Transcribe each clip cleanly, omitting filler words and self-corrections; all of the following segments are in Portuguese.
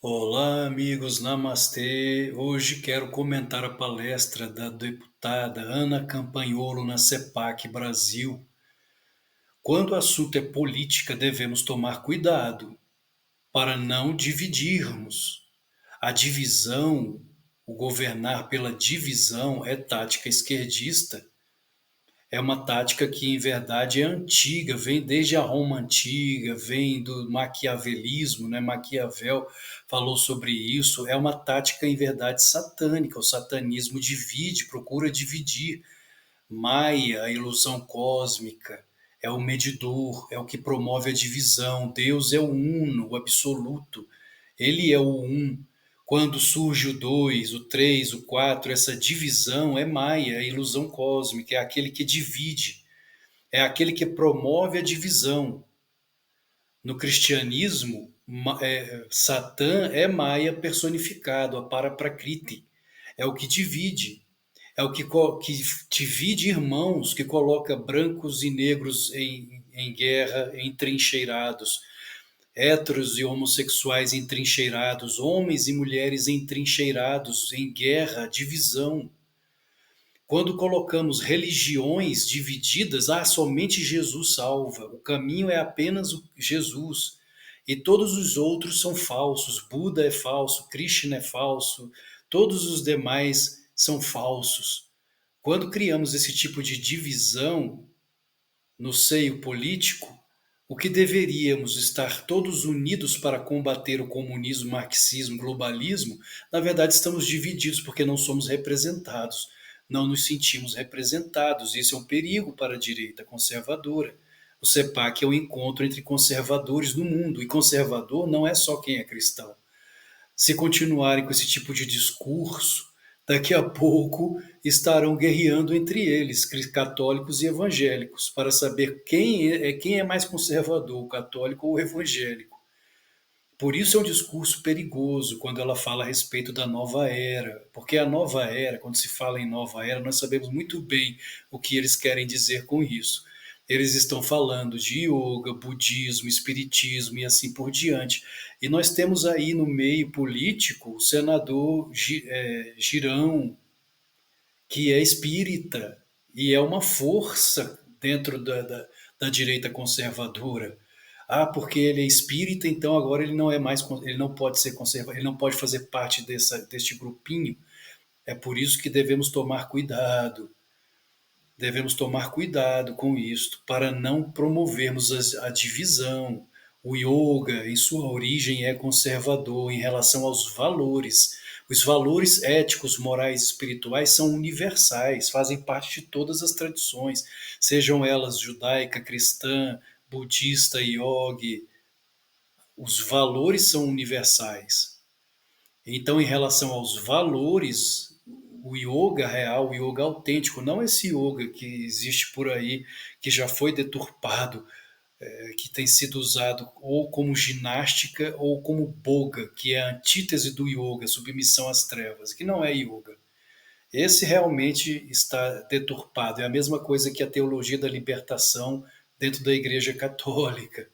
Olá, amigos, namastê. Hoje quero comentar a palestra da deputada Ana Campanholo na CEPAC Brasil. Quando o assunto é política, devemos tomar cuidado para não dividirmos. A divisão, o governar pela divisão, é tática esquerdista. É uma tática que, em verdade, é antiga, vem desde a Roma antiga, vem do maquiavelismo, né? Maquiavel falou sobre isso. É uma tática, em verdade, satânica. O satanismo divide, procura dividir. Maia, a ilusão cósmica, é o medidor, é o que promove a divisão. Deus é o uno, o absoluto. Ele é o um. Quando surge o dois, o três, o quatro, essa divisão é Maia, é a ilusão cósmica, é aquele que divide, é aquele que promove a divisão. No cristianismo, Satã é Maia personificado, a Paraprakriti, é o que divide, é o que divide irmãos, que coloca brancos e negros em guerra, entrincheirados, héteros e homossexuais entrincheirados, homens e mulheres entrincheirados, em guerra, divisão. Quando colocamos religiões divididas, somente Jesus salva, o caminho é apenas o Jesus, e todos os outros são falsos. Buda é falso, Krishna é falso, todos os demais são falsos. Quando criamos esse tipo de divisão no seio político, o que deveríamos estar todos unidos para combater o comunismo, marxismo, globalismo, na verdade estamos divididos porque não somos representados, não nos sentimos representados. Isso é um perigo para a direita conservadora. O CEPAC é o encontro entre conservadores no mundo, e conservador não é só quem é cristão. Se continuarem com esse tipo de discurso, daqui a pouco estarão guerreando entre eles, católicos e evangélicos, para saber quem é mais conservador, o católico ou o evangélico. Por isso é um discurso perigoso quando ela fala a respeito da nova era, porque a nova era, quando se fala em nova era, nós sabemos muito bem o que eles querem dizer com isso. Eles estão falando de yoga, budismo, espiritismo e assim por diante. E nós temos aí no meio político o senador Girão, que é espírita e é uma força dentro da direita conservadora. Porque ele é espírita, então agora ele não é mais, ele não pode ser conservador, ele não pode fazer parte deste grupinho. É por isso que devemos tomar cuidado com isto, para não promovermos a divisão. O yoga, em sua origem, é conservador em relação aos valores. Os valores éticos, morais e espirituais são universais, fazem parte de todas as tradições, sejam elas judaica, cristã, budista, yogi. Os valores são universais. Então, em relação aos valores, o yoga real, o yoga autêntico, não esse yoga que existe por aí, que já foi deturpado, que tem sido usado ou como ginástica ou como boga, que é a antítese do yoga, submissão às trevas, que não é yoga. Esse realmente está deturpado. É a mesma coisa que a teologia da libertação dentro da Igreja Católica.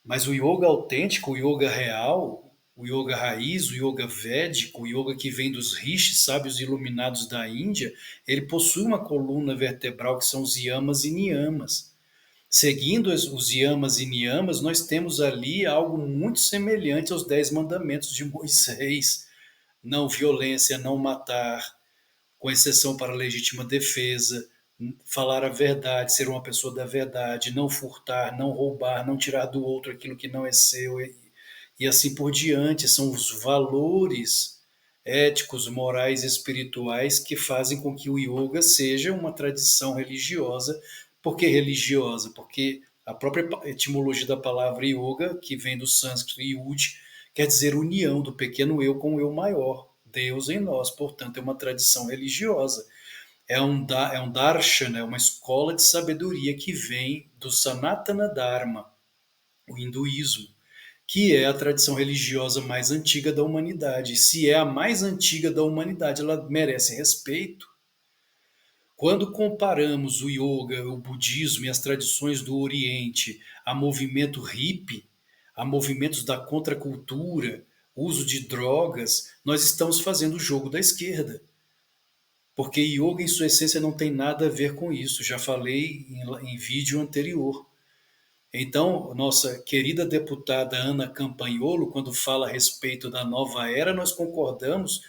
Mas o yoga autêntico, o yoga real, o yoga raiz, o yoga védico, o yoga que vem dos rishis, sábios iluminados da Índia, ele possui uma coluna vertebral que são os yamas e niyamas. Seguindo os yamas e niyamas, nós temos ali algo muito semelhante aos 10 mandamentos de Moisés. Não violência, não matar, com exceção para legítima defesa, falar a verdade, ser uma pessoa da verdade, não furtar, não roubar, não tirar do outro aquilo que não é seu, e assim por diante. São os valores éticos, morais e espirituais que fazem com que o yoga seja uma tradição religiosa. Por que religiosa? Porque a própria etimologia da palavra yoga, que vem do sânscrito yud, quer dizer união do pequeno eu com o eu maior, Deus em nós. Portanto, é uma tradição religiosa. É um darshana, é uma escola de sabedoria que vem do Sanatana Dharma, o hinduísmo, que é a tradição religiosa mais antiga da humanidade. Se é a mais antiga da humanidade, ela merece respeito. Quando comparamos o yoga, o budismo e as tradições do Oriente a movimento hippie, a movimentos da contracultura, uso de drogas, nós estamos fazendo o jogo da esquerda. Porque yoga, em sua essência, não tem nada a ver com isso. Já falei em vídeo anterior. Então, nossa querida deputada Ana Campanholo, quando fala a respeito da nova era, nós concordamos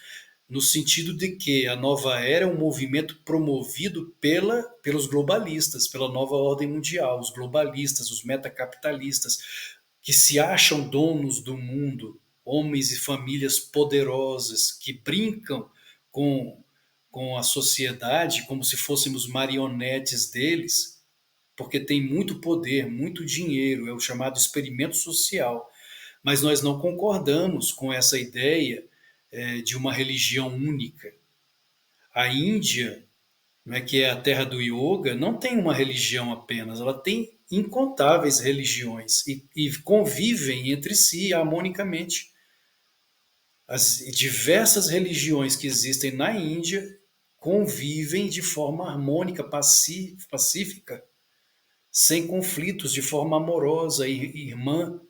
no sentido de que a nova era é um movimento promovido pelos globalistas, pela nova ordem mundial, os globalistas, os metacapitalistas, que se acham donos do mundo, homens e famílias poderosas que brincam com, com a sociedade como se fôssemos marionetes deles, porque tem muito poder, muito dinheiro, é o chamado experimento social. Mas nós não concordamos com essa ideia de uma religião única. A Índia, né, que é a terra do yoga, não tem uma religião apenas, ela tem incontáveis religiões e convivem entre si harmonicamente. As diversas religiões que existem na Índia convivem de forma harmônica, pacífica, sem conflitos, de forma amorosa e irmã.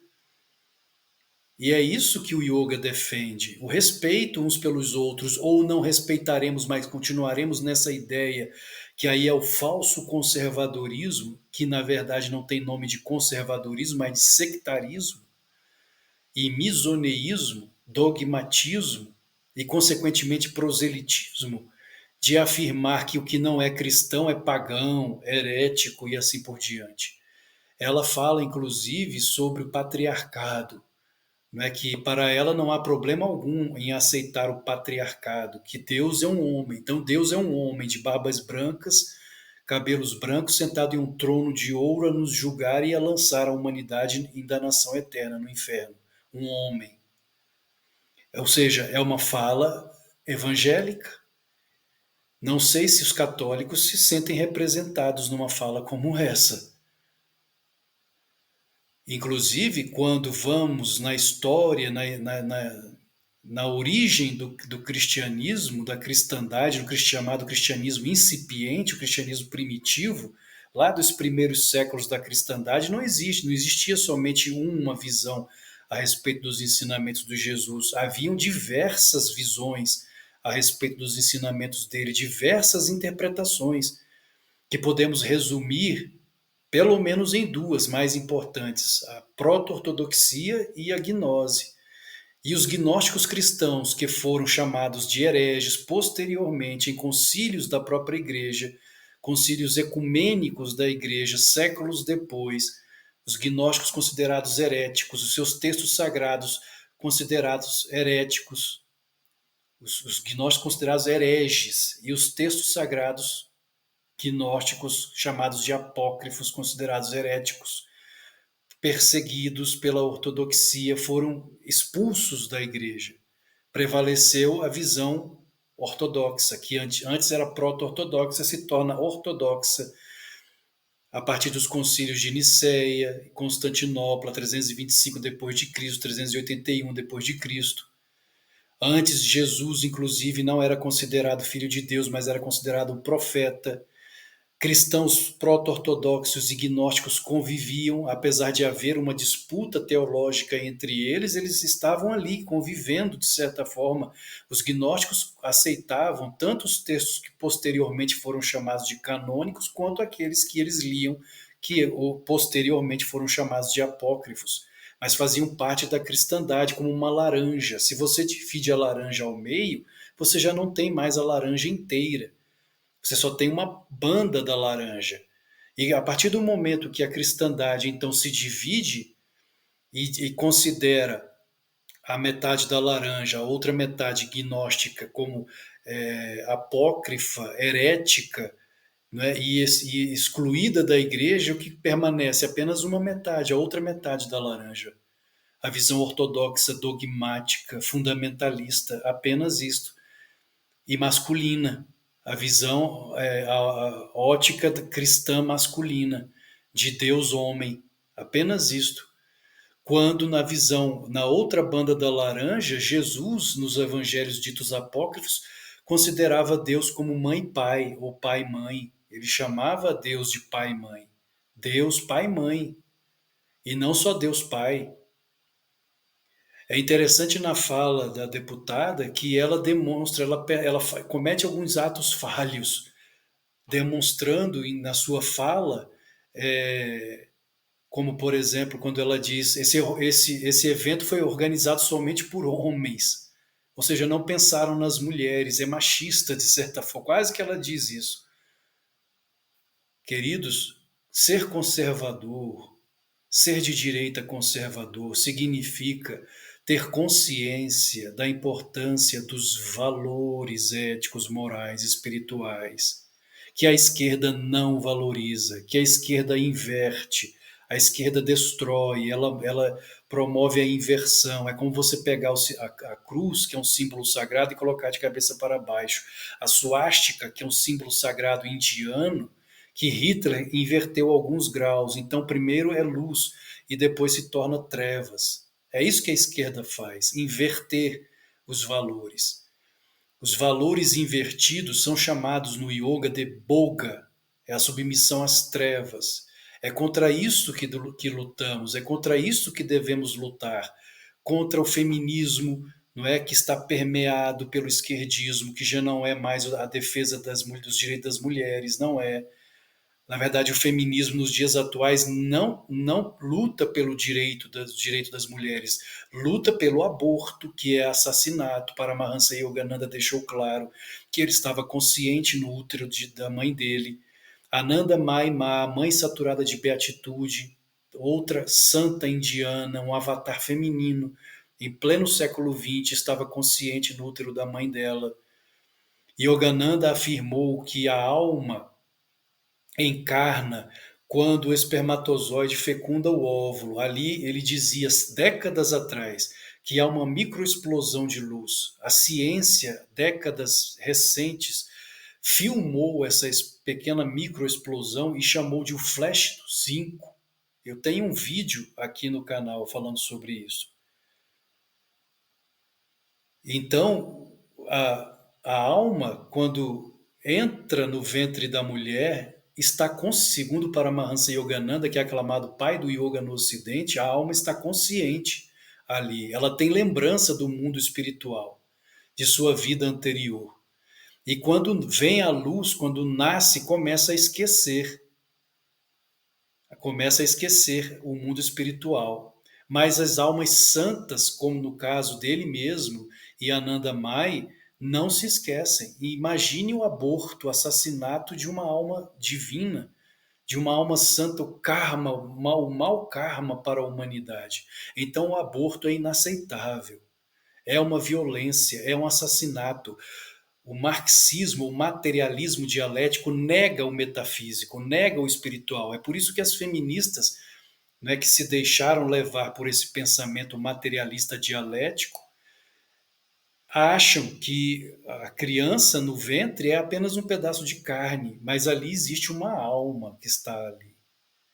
E é isso que o yoga defende, o respeito uns pelos outros, ou não respeitaremos, mas continuaremos nessa ideia, que aí é o falso conservadorismo, que na verdade não tem nome de conservadorismo, mas de sectarismo, e misoneísmo, dogmatismo e, consequentemente, proselitismo, de afirmar que o que não é cristão é pagão, herético e assim por diante. Ela fala, inclusive, sobre o patriarcado, não é que para ela não há problema algum em aceitar o patriarcado, que Deus é um homem. Então Deus é um homem de barbas brancas, cabelos brancos, sentado em um trono de ouro a nos julgar e a lançar a humanidade em danação eterna no inferno. Um homem. Ou seja, é uma fala evangélica. Não sei se os católicos se sentem representados numa fala como essa. Inclusive, quando vamos na história, na origem do cristianismo, da cristandade, do chamado cristianismo incipiente, o cristianismo primitivo, lá dos primeiros séculos da cristandade, não existia somente uma visão a respeito dos ensinamentos de Jesus. Haviam diversas visões a respeito dos ensinamentos dele, diversas interpretações, que podemos resumir pelo menos em duas mais importantes, a proto-ortodoxia e a gnose. E os gnósticos cristãos, que foram chamados de hereges posteriormente em concílios da própria igreja, concílios ecumênicos da igreja, séculos depois, os gnósticos considerados heréticos, os seus textos sagrados considerados heréticos, os gnósticos considerados hereges, e os textos sagrados gnósticos chamados de apócrifos, considerados heréticos, perseguidos pela ortodoxia, foram expulsos da igreja. Prevaleceu a visão ortodoxa, que antes era proto-ortodoxa, se torna ortodoxa a partir dos concílios de Niceia, Constantinopla, 325 depois de Cristo, 381 depois de Cristo. Antes, Jesus, inclusive, não era considerado filho de Deus, mas era considerado um profeta. Cristãos proto-ortodoxos e gnósticos conviviam, apesar de haver uma disputa teológica entre eles, eles estavam ali convivendo de certa forma. Os gnósticos aceitavam tanto os textos que posteriormente foram chamados de canônicos, quanto aqueles que eles liam, que posteriormente foram chamados de apócrifos, mas faziam parte da cristandade como uma laranja. Se você divide a laranja ao meio, você já não tem mais a laranja inteira. Você só tem uma banda da laranja. E a partir do momento que a cristandade então se divide e considera a metade da laranja, a outra metade gnóstica, como apócrifa, herética, né, e excluída da igreja, o que permanece apenas uma metade, a outra metade da laranja. A visão ortodoxa, dogmática, fundamentalista, apenas isto. E masculina, a visão, a ótica cristã masculina, de Deus homem, apenas isto. Quando na visão, na outra banda da laranja, Jesus, nos evangelhos ditos apócrifos, considerava Deus como mãe e pai, ou pai e mãe. Ele chamava Deus de pai e mãe. Deus, pai e mãe. E não só Deus pai. É interessante na fala da deputada que ela demonstra, comete alguns atos falhos, demonstrando na sua fala, eh, como por exemplo, quando ela diz: esse evento foi organizado somente por homens, ou seja, não pensaram nas mulheres, é machista de certa forma, quase que ela diz isso. Queridos, ser conservador, ser de direita conservador, significa ter consciência da importância dos valores éticos, morais, espirituais, que a esquerda não valoriza, que a esquerda inverte, a esquerda destrói, ela promove a inversão. É como você pegar a cruz, que é um símbolo sagrado, e colocar de cabeça para baixo. A suástica, que é um símbolo sagrado indiano, que Hitler inverteu alguns graus. Então, primeiro é luz e depois se torna trevas. É isso que a esquerda faz, inverter os valores. Os valores invertidos são chamados no yoga de boga, é a submissão às trevas. É contra isso que lutamos, é contra isso que devemos lutar, contra o feminismo, não é, que está permeado pelo esquerdismo, que já não é mais a defesa dos direitos das mulheres, não é. Na verdade, o feminismo nos dias atuais não luta pelo direito das mulheres, luta pelo aborto, que é assassinato. Paramahansa Yogananda deixou claro que ele estava consciente no útero da mãe dele. Ananda Mai Ma, mãe saturada de beatitude, outra santa indiana, um avatar feminino, em pleno século XX, estava consciente no útero da mãe dela. Yogananda afirmou que a alma encarna quando o espermatozoide fecunda o óvulo. Ali ele dizia, décadas atrás, que há uma microexplosão de luz. A ciência, décadas recentes, filmou essa pequena microexplosão e chamou de o Flash 5. Eu tenho um vídeo aqui no canal falando sobre isso. Então, a alma, quando entra no ventre da mulher, segundo Paramahansa Yogananda, que é aclamado pai do yoga no Ocidente, a alma está consciente ali. Ela tem lembrança do mundo espiritual, de sua vida anterior. E quando vem a luz, quando nasce, começa a esquecer o mundo espiritual. Mas as almas santas, como no caso dele mesmo e Ananda Mai, não se esquecem. E imagine o aborto, o assassinato de uma alma divina, de uma alma santa, o karma, o mau karma para a humanidade. Então o aborto é inaceitável. É uma violência, é um assassinato. O marxismo, o materialismo dialético nega o metafísico, nega o espiritual. É por isso que as feministas, né, que se deixaram levar por esse pensamento materialista dialético, acham que a criança no ventre é apenas um pedaço de carne, mas ali existe uma alma que está ali,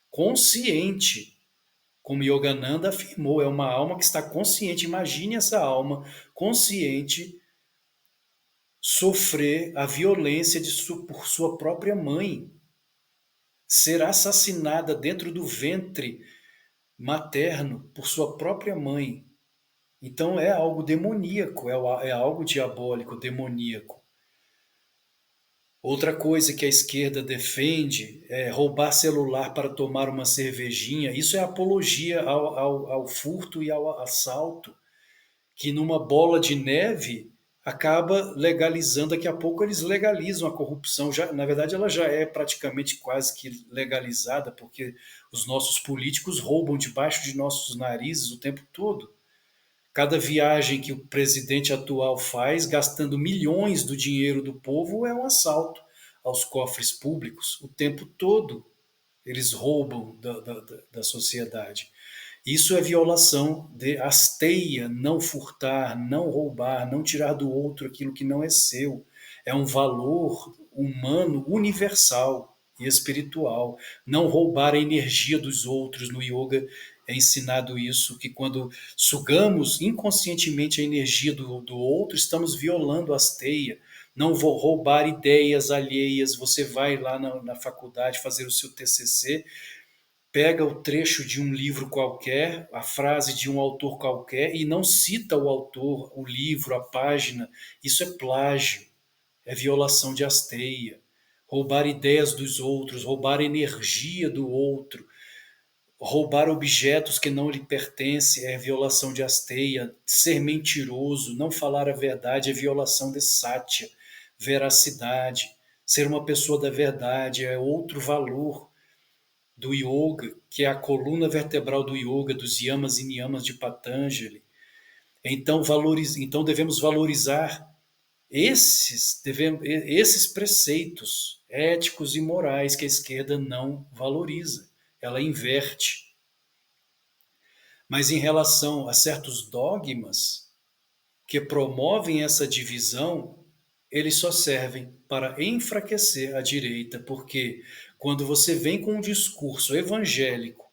consciente, como Yogananda afirmou, é uma alma que está consciente. Imagine essa alma consciente sofrer a violência por sua própria mãe, ser assassinada dentro do ventre materno por sua própria mãe. Então é algo demoníaco, é algo diabólico, demoníaco. Outra coisa que a esquerda defende é roubar celular para tomar uma cervejinha. Isso é apologia ao furto e ao assalto, que numa bola de neve acaba legalizando. Daqui a pouco eles legalizam a corrupção. Já, na verdade, ela já é praticamente quase que legalizada, porque os nossos políticos roubam debaixo de nossos narizes o tempo todo. Cada viagem que o presidente atual faz, gastando milhões do dinheiro do povo, é um assalto aos cofres públicos. O tempo todo eles roubam da sociedade. Isso é violação de asteia, não furtar, não roubar, não tirar do outro aquilo que não é seu. É um valor humano universal e espiritual. Não roubar a energia dos outros. No yoga é ensinado isso, que quando sugamos inconscientemente a energia do outro, estamos violando a asteia. Não vou roubar ideias alheias. Você vai lá na faculdade fazer o seu TCC, pega o trecho de um livro qualquer, a frase de um autor qualquer, e não cita o autor, o livro, a página. Isso é plágio, é violação de hasteia. Roubar ideias dos outros, roubar energia do outro, roubar objetos que não lhe pertencem é violação de hasteia. Ser mentiroso, não falar a verdade é violação de sátia, veracidade. Ser uma pessoa da verdade é outro valor do yoga, que é a coluna vertebral do yoga, dos yamas e niyamas de Patanjali. Então devemos valorizar esses preceitos éticos e morais que a esquerda não valoriza. Ela inverte. Mas em relação a certos dogmas que promovem essa divisão, eles só servem para enfraquecer a direita, porque quando você vem com um discurso evangélico,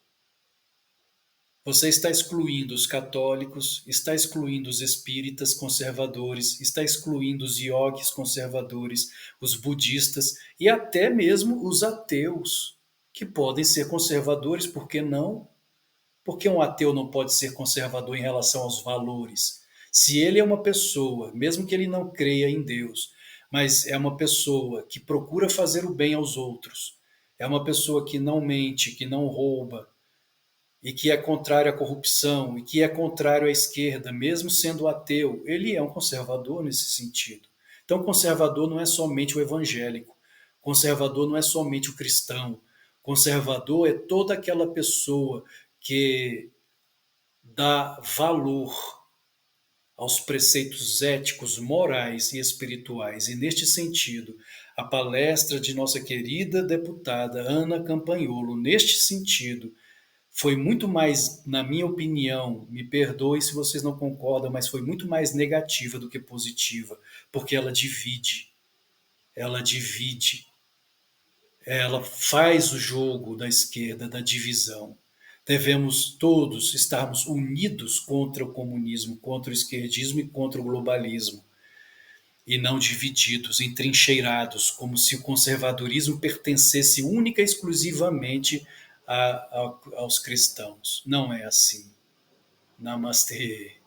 você está excluindo os católicos, está excluindo os espíritas conservadores, está excluindo os iogues conservadores, os budistas e até mesmo os ateus, que podem ser conservadores, por que não? Porque um ateu não pode ser conservador em relação aos valores? Se ele é uma pessoa, mesmo que ele não creia em Deus, mas é uma pessoa que procura fazer o bem aos outros, é uma pessoa que não mente, que não rouba, e que é contrário à corrupção, e que é contrário à esquerda, mesmo sendo ateu, ele é um conservador nesse sentido. Então, conservador não é somente o evangélico, conservador não é somente o cristão, conservador é toda aquela pessoa que dá valor aos preceitos éticos, morais e espirituais. E, neste sentido, a palestra de nossa querida deputada Ana Campanholo, neste sentido, foi muito mais, na minha opinião, me perdoe se vocês não concordam, mas foi muito mais negativa do que positiva, porque ela divide, ela faz o jogo da esquerda, da divisão. Devemos todos estarmos unidos contra o comunismo, contra o esquerdismo e contra o globalismo, e não divididos, entrincheirados, como se o conservadorismo pertencesse única e exclusivamente aos cristãos. Não é assim. Namastê.